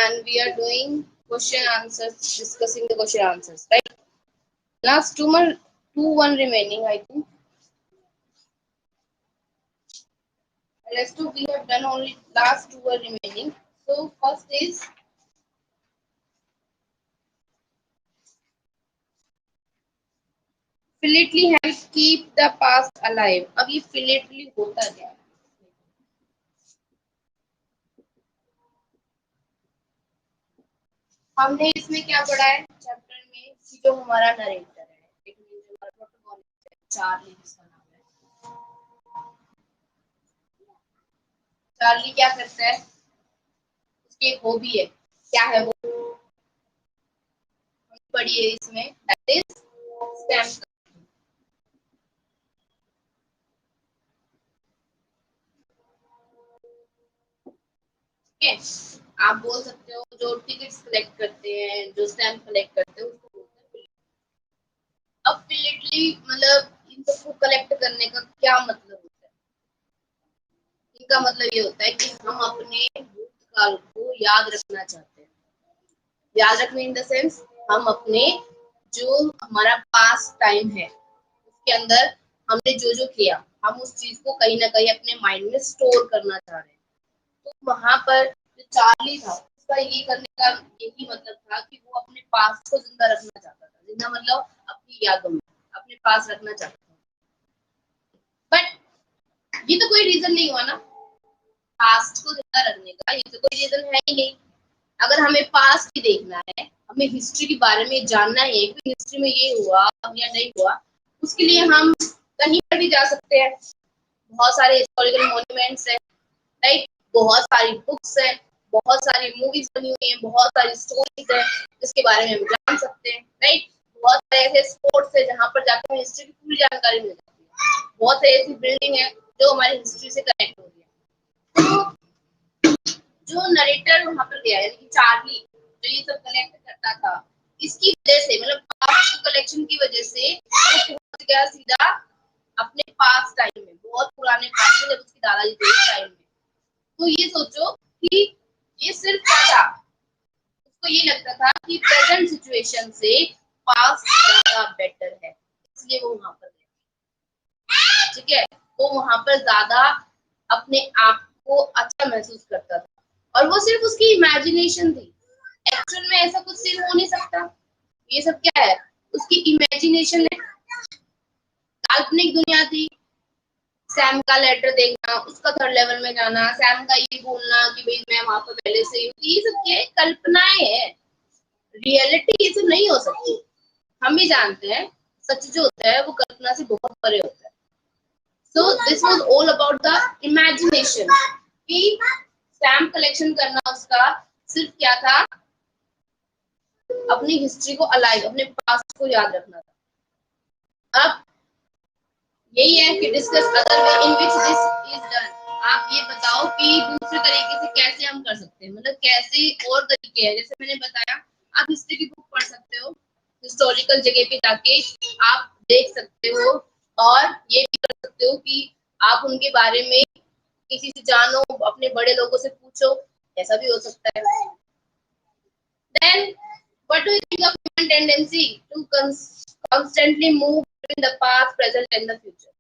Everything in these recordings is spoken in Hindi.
and we are doing question answers, discussing the question answers, right? Last two one remaining, I think. Rest of we have done only last two are remaining. So first is philately help keep the past alive. अब ये philately होता क्या है? हमने इसमें क्या पढ़ा है चैप्टर में कि जो हमारा नरेटर है, एक जो हमारा प्रोटोकॉलिस्ट है, चार्ली जिसका नाम है, चार्ली क्या करता है, उसकी एक हॉबी है, क्या है वो पढ़ी है इसमें, दैट इज स्टैम्प। ठीक है, आप बोल सकते हो जो टिकट्स कलेक्ट करते हैं, जो स्टैम्प कलेक्ट करते हैं उसको बोलते हैं। अब फिलेटली मतलब इन सबको कलेक्ट करने का क्या मतलब होता है? इनका मतलब ये होता है कि हम अपने भूतकाल को याद रखना चाहते हैं। याद रखने इन द सेंस हम अपने जो हमारा पास्ट टाइम है उसके अंदर हमने जो जो किया, हम उस चीज को कहीं ना कहीं अपने माइंड में स्टोर करना चाह रहे हैं। तो वहां पर जो चार्ली था उसका ये करने का यही मतलब था कि वो अपने पास्ट को जिंदा रखना चाहता था। जिंदा मतलब अपनी यादों में अपने पास रखना चाहता था। बट ये तो कोई रीजन नहीं हुआ ना पास्ट को जिंदा रखने का, ये तो कोई रीजन है ही नहीं। अगर हमें पास्ट ही देखना है, हमें हिस्ट्री के बारे में जानना है कि हिस्ट्री में ये हुआ या नहीं हुआ, उसके लिए हम कहीं पर भी जा सकते हैं। बहुत सारे हिस्टोरिकल मॉन्यूमेंट्स है, राइट, बहुत सारी बुक्स है, बहुत सारी मूवीज बनी हुई है, बहुत सारी स्टोरीज है जिसके बारे में हम जान सकते हैं, राइट। बहुत सारे ऐसे स्पॉट्स है जहाँ पर जाकर हमें हिस्ट्री की पूरी जानकारी मिल जाती है। बहुत सारी ऐसी बिल्डिंग है जो हमारी हिस्ट्री से कनेक्ट हो रही है। तो जो नरेटर वहां पर गया, यानी कि चार्ली जो ये सब कलेक्ट करता था, इसकी वजह से मतलब पास्ट कलेक्शन की वजह से वो पहुंच गया सीधा अपने पास्ट टाइम में, बहुत पुराने पास्ट में, जब उसके दादाजी थे उस टाइम में। तो ये सोचो कि ये सिर्फ क्या था, उसको ये लगता था कि प्रेजेंट सिचुएशन से पास्ट ज्यादा बेटर है, इसलिए वो वहां पर गया। ठीक है, वो वहां पर ज्यादा अपने आप को अच्छा महसूस करता था, और वो सिर्फ उसकी इमेजिनेशन थी। एक्चुअल में ऐसा कुछ सिर्फ हो नहीं सकता। ये सब क्या है, उसकी इमेजिनेशन है, काल्पनिक दुनिया थी। सैम का लेटर देखना, उसका थर्ड लेवल में जाना, सैम का ये बोलना कि भाई मैं वहां पर पहले से ही, ये सब क्या है, कल्पनाएं है। रियलिटी ये सब नहीं हो सकती। हम भी जानते हैं सच जो होता है वो कल्पना से बहुत परे होता है। So this was all about the imagination कि स्टैम्प कलेक्शन करना उसका सिर्फ क्या था, अपनी हिस्ट्री को अलाइव, अपने पास्ट को याद रखना था। अब यही है कि discuss other way in which this is done. आप ये बताओ कि दूसरे तरीके से कैसे हम कर सकते हैं, मतलब कैसे और तरीके हैं। जैसे मैंने बताया, आप हिस्ट्री की बुक पढ़ सकते हो, हिस्टोरिकल जगह पे जाके आप देख सकते हो, और ये भी कर सकते हो कि आप उनके बारे में किसी से जानो, अपने बड़े लोगों से पूछो, ऐसा भी हो सकता है। Then, what do you think of human tendency to constantly move between the past, present and the future?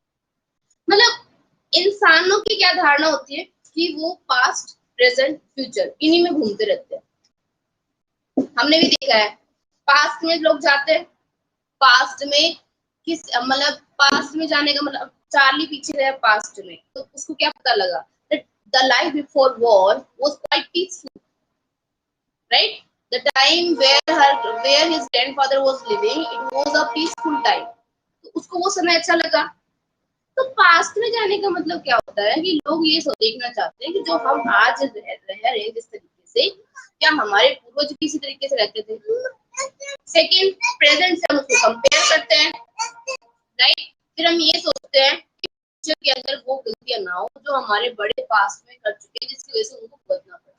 मतलब इंसानों की क्या धारणा होती है कि वो पास्ट, प्रेजेंट, फ्यूचर इन्हीं में घूमते रहते हैं। हमने भी देखा है, पास्ट में लोग जाते हैं, पास्ट में किस मतलब पास्ट में जाने का मतलब चार्ली पीछे गया पास्ट में, तो उसको क्या पता लगा, the life before war was quite peaceful, right. The time where his grandfather was living, it was a peaceful time. तो उसको वो समय अच्छा लगा। तो पास्ट में जाने का मतलब क्या होता है कि लोग ये देखना चाहते हैं कि जो हम आज रह रहे हैं जिस तरीके से, क्या हमारे पूर्वज भी इसी तरीके से रहते थे। सेकंड, प्रेजेंट से हम उसको कंपेयर करते हैं, राइट। फिर हम ये सोचते हैं कि फ्यूचर के अंदर वो गलतियां ना हो जो हमारे बड़े पास्ट में कर चुके हैं, जिसकी वजह से उनको भुगतना पड़ा।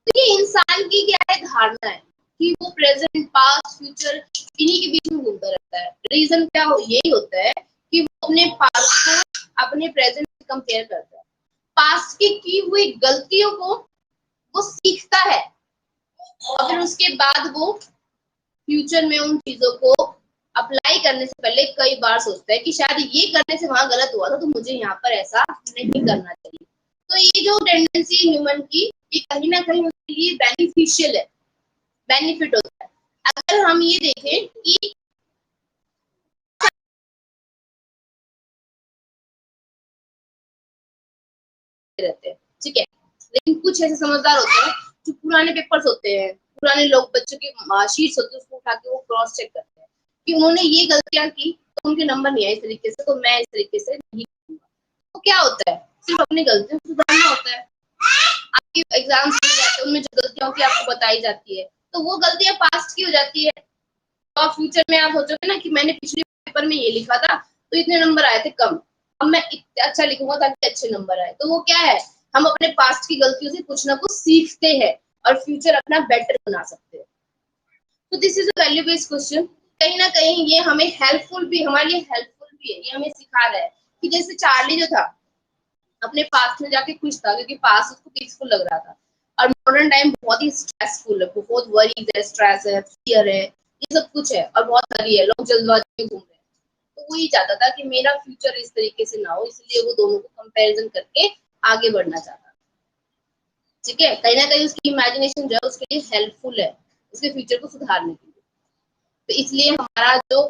तो ये इंसान की क्या है धारणा है कि वो प्रेजेंट, पास्ट, फ्यूचर इन्हीं के बीच में घूमता रहता है। रीजन क्या हो, यही होता है कि वो अपने पास्ट को अपने प्रेजेंट से कंपेयर करता है। पास्ट की हुई गलतियों को वो सीखता है, और फिर उसके बाद वो फ्यूचर में उन चीजों को अप्लाई करने से पहले कई बार सोचता है कि शायद ये करने से वहां गलत हुआ था, तो मुझे यहाँ पर ऐसा नहीं करना चाहिए। तो ये जो टेंडेंसी है ह्यूमन की, ये कहीं ना कहीं उसके लिए बेनिफिशियल है, बेनिफिट होता है। अगर हम ये देखें कि रहते हैं, ठीक है, लेकिन कुछ ऐसे समझदार होते हैं जो पुराने पेपर्स होते हैं, पुराने लोग बच्चों की शीट्स होती है, उसको उठा के वो क्रॉस चेक करते हैं कि उन्होंने ये गलतियां की तो उनके नंबर नहीं आए इस तरीके से, तो मैं इस तरीके से नहीं करूंगा। तो क्या होता है, सिर्फ अपनी गलतियों को सुधारना होता है। आपके एग्जाम्स दिए जाते हैं, उनमें जो गलतियां होती है आपको बताई जाती है, तो वो गलतियां पास्ट की हो जाती है। तो आप फ्यूचर में आप सोचोगे ना कि मैंने पिछले पेपर में ये लिखा था तो इतने नंबर आए थे कम, अब मैं अच्छा लिखूंगा ताकि अच्छे नंबर आए। तो वो क्या है, हम अपने पास्ट की गलतियों से कुछ ना कुछ सीखते हैं और फ्यूचर अपना बेटर बना सकते हैं। तो this is a value based question. कहीं ना कहीं ये हमें हेल्पफुल भी, हमारे लिए हेल्पफुल भी है। ये हमें सिखा रहा है कि जैसे चार्ली जो था अपने पास्ट में जाके खुश था क्योंकि पास्ट उसको पीसफुल लग रहा था, और मॉडर्न टाइम बहुत ही स्ट्रेसफुल है, बहुत वरीज है, स्ट्रेस है, फियर है, ये सब कुछ है और बहुत हरी है, लोग जल्दबाजी में घूम रहे हैं। तो वो ये चाहता था कि मेरा फ्यूचर इस तरीके से ना हो, इसलिए वो दोनों को कंपैरिजन करके आगे बढ़ना चाहता। ठीक है, कहीं ना कहीं उसकी इमेजिनेशन जो है उसके लिए हेल्पफुल है, उसके फ्यूचर को सुधारने के लिए। तो इसलिए हमारा जो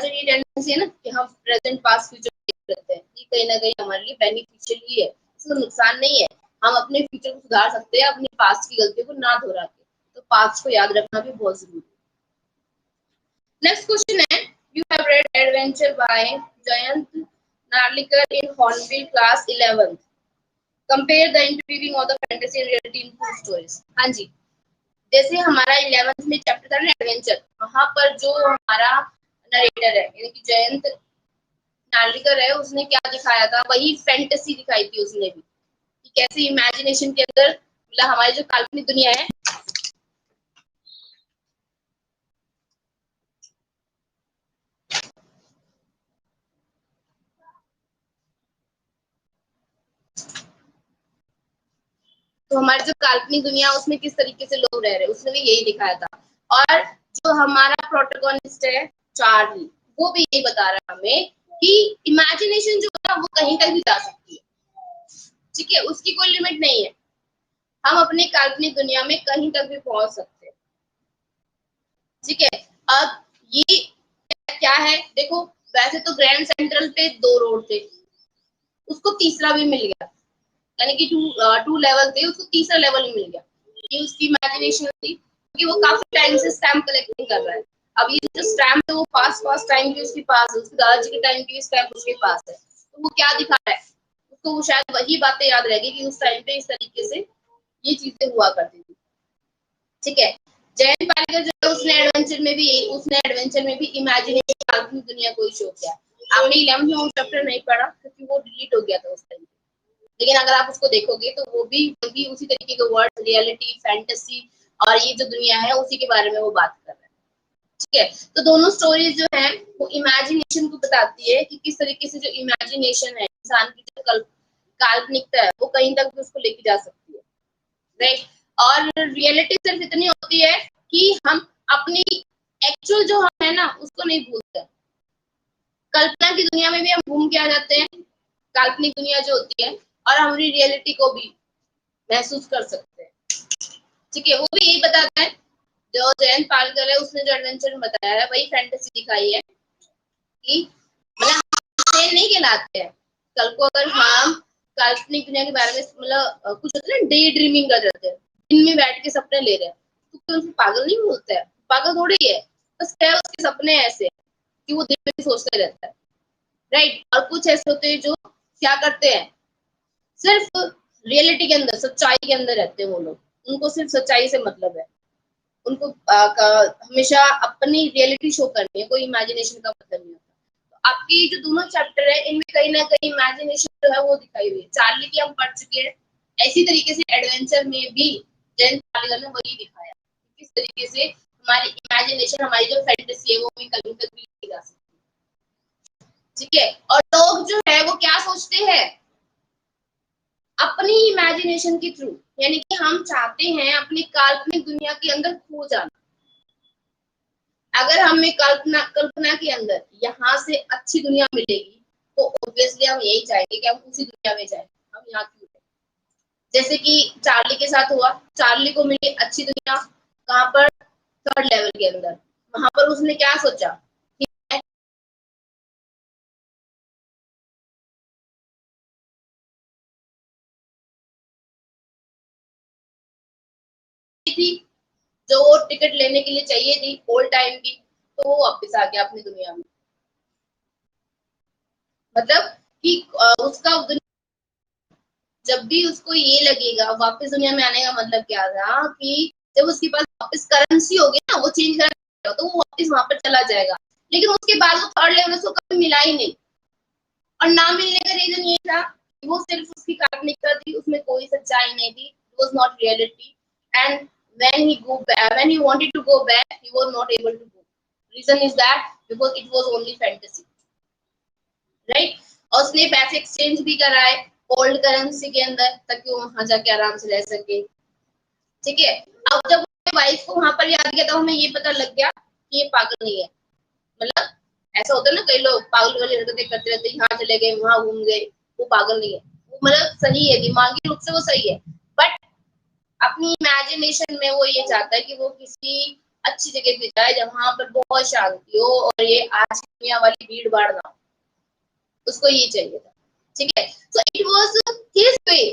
ये टेंडेंसी है ना कि हम प्रेजेंट पास्ट फ्यूचर करते हैं, ये कहीं ना कहीं हमारे लिए बेनिफिशियल ही है, इसको नुकसान नहीं है। हम अपने फ्यूचर को सुधार सकते हैं अपनी पास्ट की गलतियों को ना दोहरा के। तो पास्ट को याद रखना भी बहुत जरूरी है। नेक्स्ट क्वेश्चन है, you have read adventure by Jayant Narlikar in Hornbill class 11th, compare the interweaving of the fantasy and reality in two stories. हाँ जी, जैसे हमारा 11th में चैप्टर था ना एडवेंचर, वहां पर जो हमारा नरेटर है यानी कि जयंत नार्लिकर है, उसने क्या दिखाया था, वही फैंटेसी दिखाई थी उसने भी, कि कैसे इमेजिनेशन के अंदर मतलब हमारी जो काल्पनिक दुनिया है, तो हमारी जो काल्पनिक दुनिया उसमें किस तरीके से लोग रह रहे हैं, उसने भी यही दिखाया था। और जो हमारा प्रोटोगोनिस्ट है चार्ली, वो भी यही बता रहा है हमें कि इमेजिनेशन जो है वो कहीं तक भी जा सकती है, ठीक है, उसकी कोई लिमिट नहीं है, हम अपने काल्पनिक दुनिया में कहीं तक भी पहुंच सकते हैं। ठीक है, अब ये क्या है देखो, वैसे तो ग्रैंड सेंट्रल पे 2 रोड थे, उसको तीसरा भी मिल गया, यानी कि टू लेवल थे, उसको तीसरा लेवल ही मिल गया। ये उसकी इमेजिनेशन थी, क्योंकि वो काफी टाइम से स्टैम्प कलेक्टिंग कर रहा है। अब ये जो स्टैम्प है वो पास पास टाइम की उसके पास है, उसके दादाजी के टाइम की स्टैम्प उसके पास है, तो वो क्या दिखा रहा है, उसको वो शायद वही बातें याद रहेगी कि उस टाइम पे इस तरीके से ये चीजें हुआ करती थी। ठीक है, जयंत पालिकर जो है उसने एडवेंचर में भी इमेजिनेशन काल्पनिक दुनिया को ही शो किया। आपने 11th में वो चैप्टर नहीं पढ़ा क्योंकि वो डिलीट हो गया था उस टाइम, लेकिन अगर आप उसको देखोगे तो वो भी उसी तरीके के वर्ड, रियलिटी, फैंटेसी और ये जो दुनिया है उसी के बारे में वो बात कर रहा है। ठीक है, तो दोनों स्टोरीज जो है वो इमेजिनेशन को बताती है कि किस तरीके से जो इमेजिनेशन है इंसान की जो काल्पनिकता है वो कहीं तक भी उसको लेके जा सकती है, राइट। और रियलिटी सिर्फ इतनी होती है कि हम अपनी एक्चुअल जो हम है ना उसको नहीं भूलते। कल्पना की दुनिया में भी हम घूम के आ जाते हैं, काल्पनिक दुनिया जो होती है, और हमारी रियलिटी को भी महसूस कर सकते हैं। ठीक है, वो भी यही बताता है, जो जयंत पालकर है उसने जो एडवेंचर में बताया है वही फैंटेसी दिखाई है कि मतलब नहीं कहलाते हैं। कल को अगर हम काल्पनिक दुनिया के बारे में मतलब कुछ होता है ना, डे ड्रीमिंग कर रहे हैं, दिन में बैठ के सपने ले रहे हैं, तो कोई उनसे पागल नहीं बोलता है, पागल थोड़ी है, बस क्या है उसके सपने ऐसे कि वो दिन में भी सोचते रहता है, राइट। और कुछ ऐसे होते हैं जो क्या करते हैं, सिर्फ रियलिटी के अंदर, सच्चाई के अंदर रहते हैं वो लोग, उनको सिर्फ सच्चाई से मतलब है, उनको हमेशा अपनी रियलिटी शो करनी है, कोई इमेजिनेशन का मतलब नहीं होता। तो आपकी जो दोनों चैप्टर है इनमें कहीं ना कहीं इमेजिनेशन जो है वो दिखाई हुई है। चार्ली की हम पढ़ चुके हैं, ऐसी तरीके से एडवेंचर में भी जयंत पालिकर ने वही दिखाया किस तरीके से हमारी इमेजिनेशन, हमारी जो फैंटेसी है वो भी कहीं तक भी ली जा सकती है। ठीक है, और लोग जो है वो क्या सोचते हैं, अपनी इमेजिनेशन के थ्रू, यानी कि हम चाहते हैं अपनी काल्पनिक दुनिया के अंदर खो जाना। अगर हमें कल्पना के अंदर यहाँ से अच्छी दुनिया मिलेगी तो ऑब्वियसली हम यही चाहेंगे कि हम उसी दुनिया में जाए, हम यहाँ क्यों रहे। जैसे कि चार्ली के साथ हुआ, चार्ली को मिली अच्छी दुनिया कहाँ पर, थर्ड लेवल के अंदर। वहां पर उसने क्या सोचा थी, जो वो टिकट लेने के लिए चाहिए थी ओल्ड टाइम की, तो वो वापस आ गया अपनी दुनिया में। मतलब कि उसका जब भी उसको ये लगेगा वापस दुनिया में आने का मतलब क्या था कि जब उसके पास वापस करेंसी होगी ना, वो चेंज करेगा तो वो वापस वहां पर चला जाएगा। लेकिन उसके बाद वो थर्ड लेवल उसको कभी मिला ही नहीं, और ना मिलने का रीजन ये था कि वो सिर्फ उसकी काल्पनिकता थी, उसमें कोई सच्चाई नहीं थी, it was not reality. And when he wanted to go back, he was not able to go. Reason is that because it was only fantasy, right? और उसने पैसे एक्सचेंज भी कराए ओल्ड करेंसी के अंदर ताकि वो वहां जाके आराम से रह सके। ठीक है, अब जब वाइफ को वहां पर याद किया तो हमें ये पता लग गया कि ये पागल नहीं है। मतलब ऐसा होता है ना, कई लोग पागल वाली हरकतें करते रहते, यहाँ चले गए वहां घूम गए, वो पागल नहीं है, वो मतलब सही है, दिमागी रूप से वो सही है, बट अपनी इमेजिनेशन में वो ये चाहता है कि वो किसी अच्छी जगह पे जाए जहां पर बहुत शांति हो और ये आज दुनिया वाली भीड़ भाड़ ना हो, उसको ये चाहिए था। ठीक है, so it was his way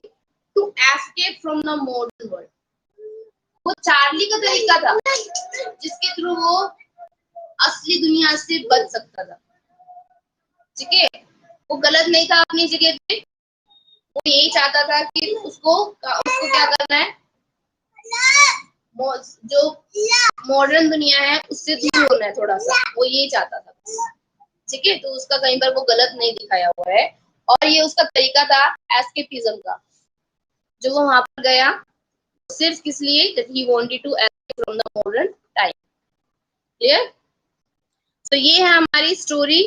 to escape from the modern world. वो चार्ली का तरीका था जिसके थ्रू वो असली दुनिया से बच सकता था। ठीक है, वो गलत नहीं था अपनी जगह पे, वो यही चाहता था कि उसको क्या करना है, जो मॉडर्न दुनिया है उससे दूर होना है थोड़ा सा, वो यही चाहता था। ठीक है, तो उसका कहीं पर वो गलत नहीं दिखाया हुआ है, और ये उसका तरीका था एस्केपिज्म का, जो वो वहां पर गया सिर्फ किस लिए, that he wanted to escape from the modern time। Clear? तो ये है हमारी story.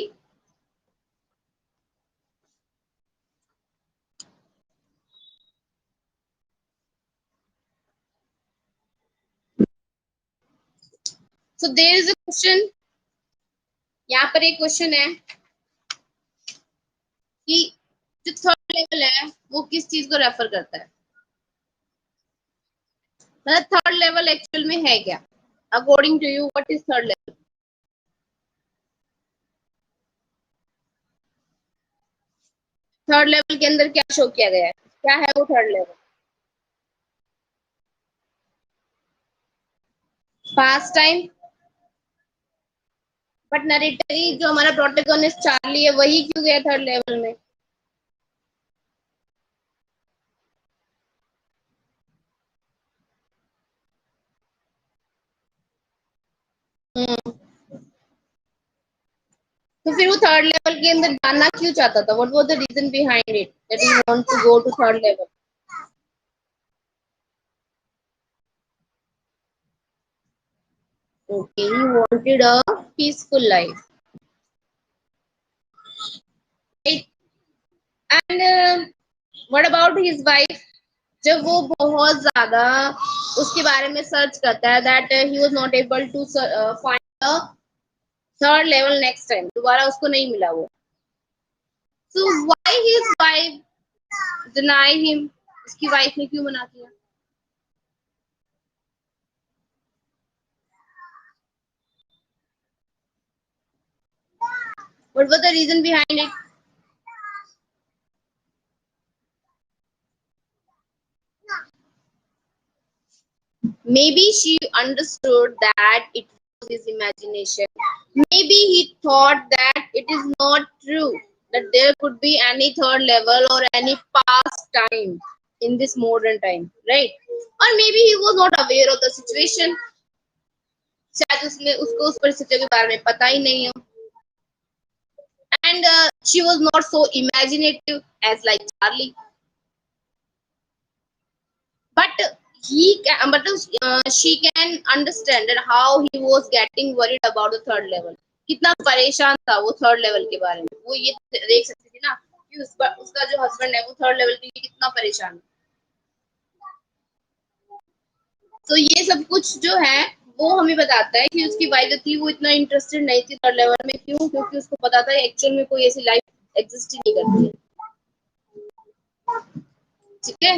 So there is a question, यहाँ पर एक क्वेश्चन है कि जो थर्ड लेवल है वो किस चीज को रेफर करता है, मतलब थर्ड लेवल एक्चुअल में है क्या, according to you what is third level? Third level के अंदर क्या शो किया गया है, क्या है वो third level? Past time, but narrator जो हमारा प्रोटोगोनिस्ट चार्ली है वही क्यों गया थर्ड लेवल में? तो फिर वो थर्ड लेवल के अंदर जाना क्यों चाहता था? What was the reason behind it that he want to go to third level? Okay, he wanted a peaceful life, right? And what about his wife? जब वो बहुत ज्यादा उसके बारे में सर्च करता है that he was not able to find a third level next time, दोबारा उसको नहीं मिला वो। So why his wife deny him, उसकी वाइफ ने क्यों मना किया? What was the reason behind it? Maybe she understood that it was his imagination. Maybe he thought that it is not true, that there could be any third level or any past time in this modern time, right? Or maybe he was not aware of the situation. शायद उसने उसको उस परिस्थिति के बारे में पता ही नहीं हो. And she was not so imaginative as like Charlie. But she can understand that how he was getting worried about the third level. कितना परेशान था वो थर्ड लेवल के बारे में, वो ये देख सकती थी ना कि उसका जो हस्बैंड है वो थर्ड लेवल के लिए कितना परेशान है। तो ये सब कुछ जो है वो हमें बताता है कि उसकी वाइफ जो थी वो इतना इंटरेस्टेड नहीं थी थर्ड लेवल में। क्यों? क्योंकि उसको पता था एक्चुअल में कोई ऐसी लाइफ एग्जिस्ट ही नहीं करती है। ठीक है,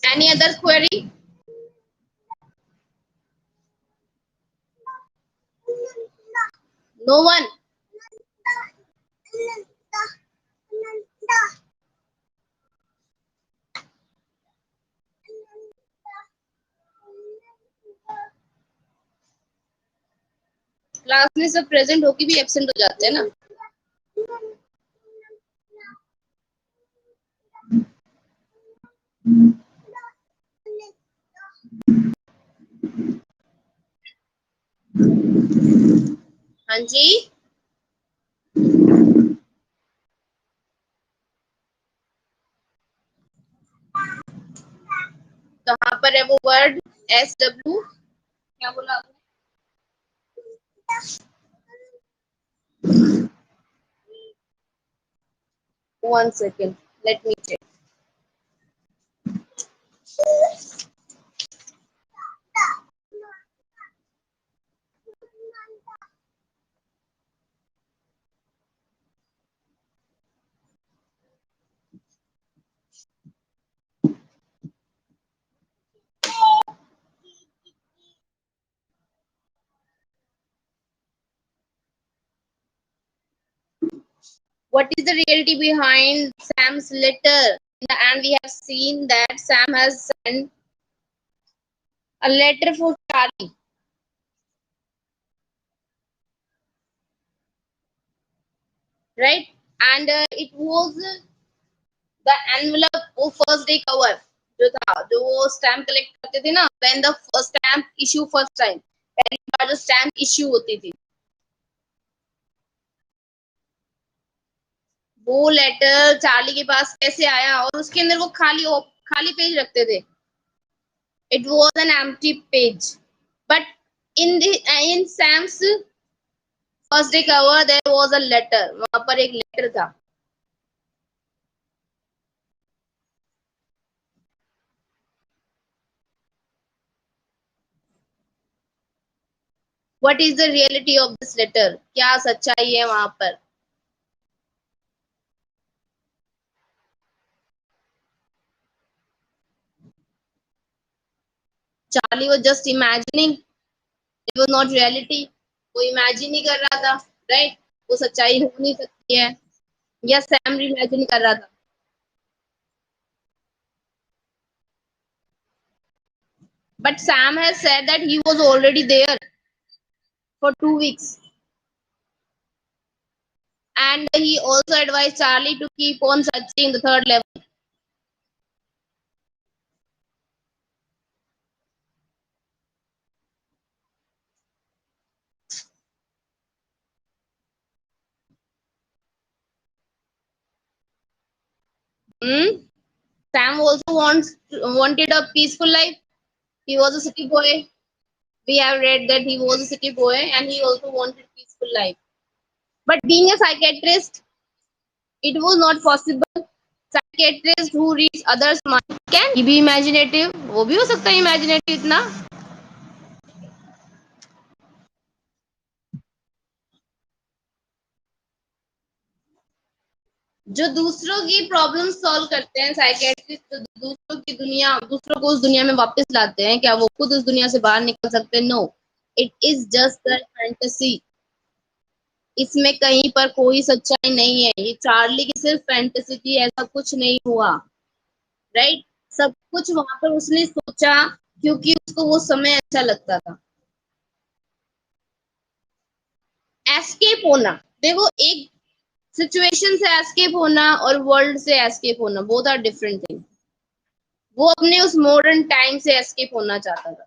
any other query? No one? Class में सब प्रेजेंट होके भी एब्सेंट हो जाते हैं ना। हाँ जी, कहाँ पर है वो वर्ड SW? क्या बोला आपने? 1 second, let me check. What is the reality behind Sam's letter? And we have seen that Sam has sent a letter for Charlie, right? And it was the envelope वो first day cover जो था, जो वो स्टैम्प कलेक्ट करते थे ना, when the first stamp issue first time, पहली बार जो स्टैम्प इश्यू होती थी, वो लेटर चार्ली के पास कैसे आया और उसके अंदर वो खाली पेज रखते थे. It was an empty page, but in Sam's first day cover there was a letter. वहां पर एक लेटर था. What is the reality of this letter? क्या सच्चाई है वहां पर? Charlie was just imagining. It was not reality. वो इमेजिन ही कर रहा था, राइट? वो सच्चाई हो नहीं सकती है. या सैम इमेजिन कर रहा था. But Sam has said that he was already there for 2 weeks. And he also advised Charlie to keep on searching the third level. Sam also wanted a peaceful life. He was a city boy. We have read that he was a city boy and he also wanted peaceful life. But being a psychiatrist, it was not possible. Psychiatrist who reads others' mind can he be imaginative? वो भी हो सकता है imaginative इतना. जो दूसरों की प्रॉब्लम सॉल्व करते हैं साइकियाट्रिस्ट, तो दूसरों को उस दुनिया में वापस लाते हैं. क्या वो खुद उस दुनिया से बाहर निकल सकते हैं? No, it is just a fantasy. इसमें कहीं पर कोई सच्चाई नहीं है. ये चार्ली की सिर्फ फैंटेसी थी, ऐसा कुछ नहीं हुआ, राइट? सब कुछ वहां पर उसने सोचा क्योंकि उसको वो समय अच्छा लगता था. एस्केप होना, देखो, एक सिचुएशन से एस्केप होना और वर्ल्ड से एस्केप होना, बोथ आर डिफरेंट थिंग. वो अपने उस मॉडर्न टाइम से एस्केप होना चाहता था.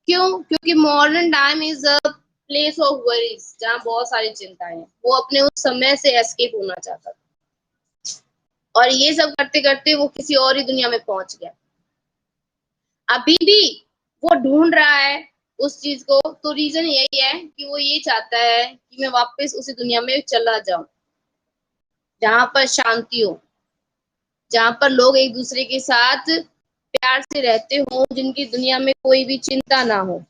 क्यों? क्योंकि modern time is a place of worries, जहाँ बहुत सारी चिंताएं हैं. वो अपने उस समय से एस्केप होना चाहता था और ये सब करते करते वो किसी और ही दुनिया में पहुंच गया. अभी भी वो ढूंढ रहा है उस चीज को, तो रीजन यही है कि वो ये चाहता है कि मैं वापस उसी दुनिया में चला जाऊं जहां पर शांति हो, जहां पर लोग एक दूसरे के साथ प्यार से रहते हो, जिनकी दुनिया में कोई भी चिंता ना हो।